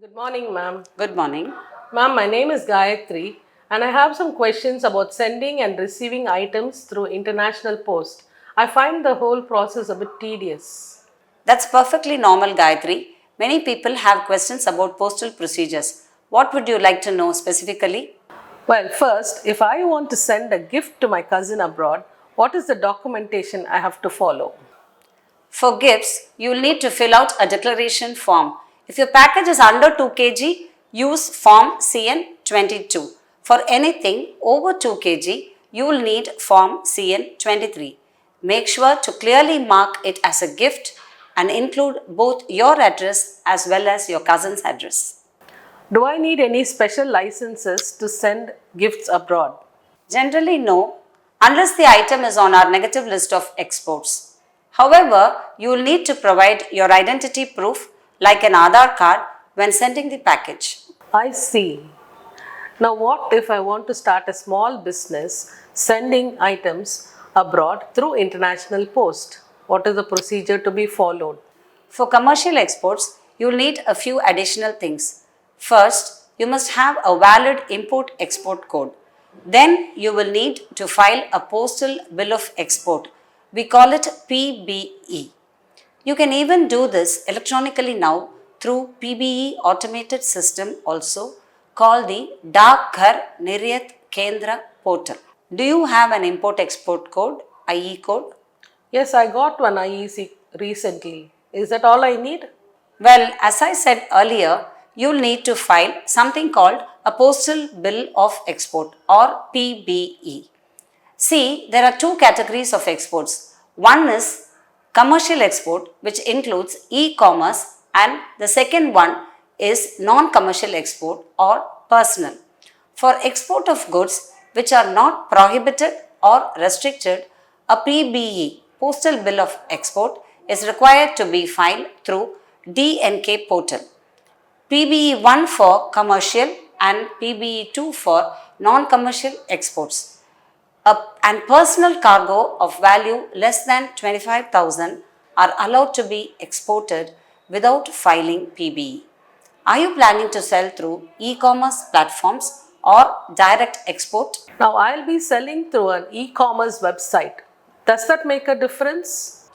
Good morning, ma'am. Good morning. Ma'am, my name is Gayatri and I have some questions about sending and receiving items through international post. I find the whole process a bit tedious. That's perfectly normal, Gayatri. Many people have questions about postal procedures. What would you like to know specifically? Well, first, if I want to send a gift to my cousin abroad, what is the documentation I have to follow? For gifts, you will need to fill out a declaration form. If your package is under 2 kg, use form CN22. For anything over 2 kg, you will need form CN23. Make sure to clearly mark it as a gift and include both your address as well as your cousin's address. Do I need any special licenses to send gifts abroad? Generally, no, unless the item is on our negative list of exports. However, you will need to provide your identity proof like an Aadhaar card when sending the package. I see. Now, what if I want to start a small business sending items abroad through international post? What is the procedure to be followed? For commercial exports, you will need a few additional things. First, you must have a valid import export code. Then, you will need to file a postal bill of export. We call it PBE. You can even do this electronically now through PBE automated system also called the Dak Ghar Niryat Kendra portal. Do you have an import export code, IE code? Yes, I got one IEC recently. Is that all I need? Well, as I said earlier, you'll need to file something called a Postal Bill of Export or PBE. See, there are two categories of exports. One is commercial export, which includes e-commerce, and the second one is non-commercial export or personal. For export of goods which are not prohibited or restricted, a PBE, Postal Bill of Export, is required to be filed through DNK portal. PBE 1 for commercial and PBE 2 for non-commercial exports. And personal cargo of value less than 25,000 are allowed to be exported without filing PBE. Are you planning to sell through e-commerce platforms or direct export? Now, I'll be selling through an e commerce website. Does that make a difference?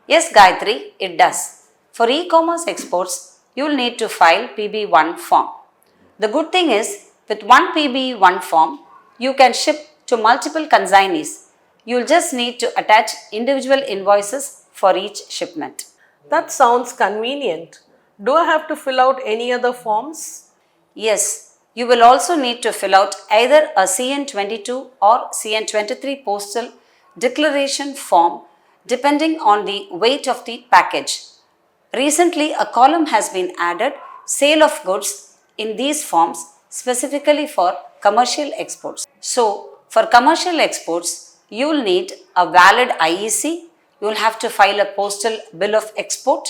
Yes, Gayatri, it does. For e-commerce exports, you will need to file PB1 form. The good thing is, with one PB1 form, you can ship to multiple consignees. You'll just need to attach individual invoices for each shipment. That sounds convenient. Do I have to fill out any other forms? Yes, you will also need to fill out either a CN22 or CN23 postal declaration form depending on the weight of the package. Recently, a column has been added, sale of goods, in these forms specifically for commercial exports. So, for commercial exports, you will need a valid IEC, you will have to file a postal bill of export,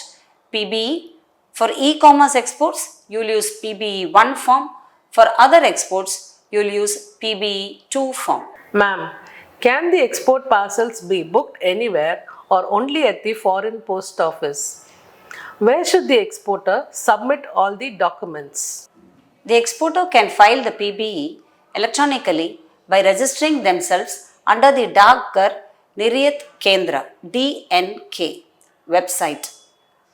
PBE. For e-commerce exports, you will use PBE 1 form. For other exports, you will use PBE 2 form. Ma'am, can the export parcels be booked anywhere or only at the foreign post office? Where should the exporter submit all the documents? The exporter can file the PBE electronically by registering themselves under the Dak Ghar Niryat Kendra DNK website.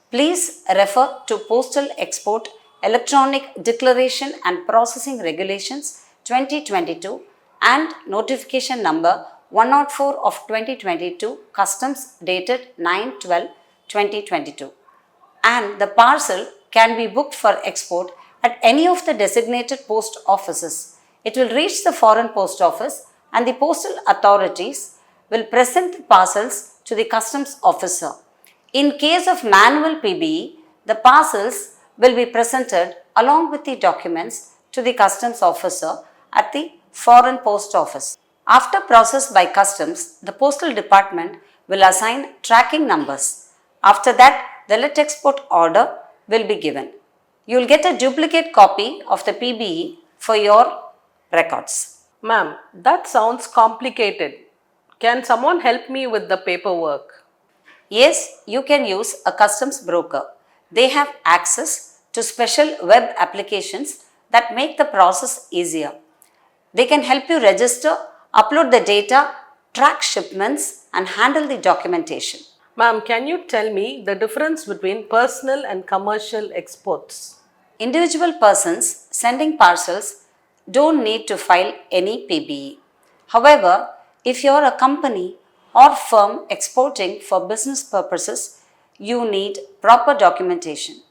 Please refer to Postal Export Electronic Declaration and Processing Regulations 2022 and notification number 104 of 2022 customs dated 9/12/2022, and the parcel can be booked for export at any of the designated post offices. It will reach the foreign post office and the postal authorities will present the parcels to the customs officer. In case of manual PBE, the parcels will be presented along with the documents to the customs officer at the foreign post office. After process by customs, the postal department will assign tracking numbers. After that, the let export order will be given. You will get a duplicate copy of the PBE for your records. Ma'am, that sounds complicated. Can someone help me with the paperwork? Yes, you can use a customs broker. They have access to special web applications that make the process easier. They can help you register, upload the data, track shipments, and handle the documentation. Ma'am, can you tell me the difference between personal and commercial exports? Individual persons sending parcels don't need to file any PBE. However, if you are a company or firm exporting for business purposes, you need proper documentation.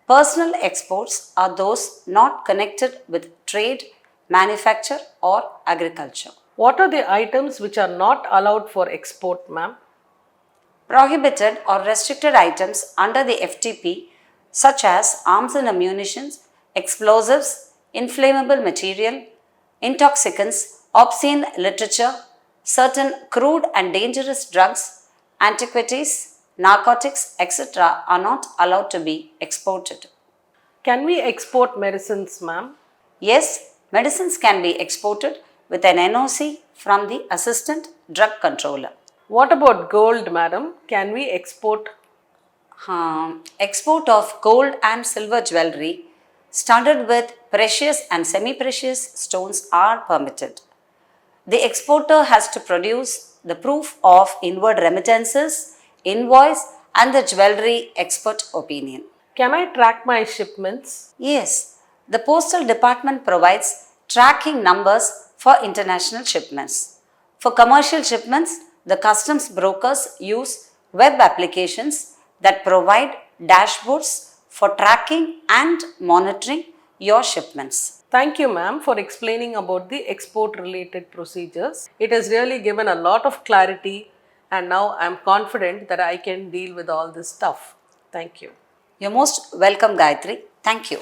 Personal exports are those not connected with trade, manufacture, or agriculture. What are the items which are not allowed for export, ma'am? Prohibited or restricted items under the FTP, such as arms and ammunition, explosives, inflammable material, intoxicants, obscene literature, certain crude and dangerous drugs, antiquities, narcotics, etc., are not allowed to be exported. Can we export medicines, ma'am? Yes, medicines can be exported with an NOC from the Assistant Drug Controller. What about gold, madam? Can we export? Export of gold and silver jewelry studded with precious and semi-precious stones are permitted. The exporter has to produce the proof of inward remittances, invoice, and the jewelry expert opinion. Can I track my shipments? Yes, the Postal Department provides tracking numbers for international shipments. For commercial shipments, the customs brokers use web applications that provide dashboards for tracking and monitoring your shipments. Thank you, ma'am, for explaining about the export related procedures. It has really given a lot of clarity, and now I'm confident that I can deal with all this stuff. Thank you. You're most welcome, Gayatri. Thank you.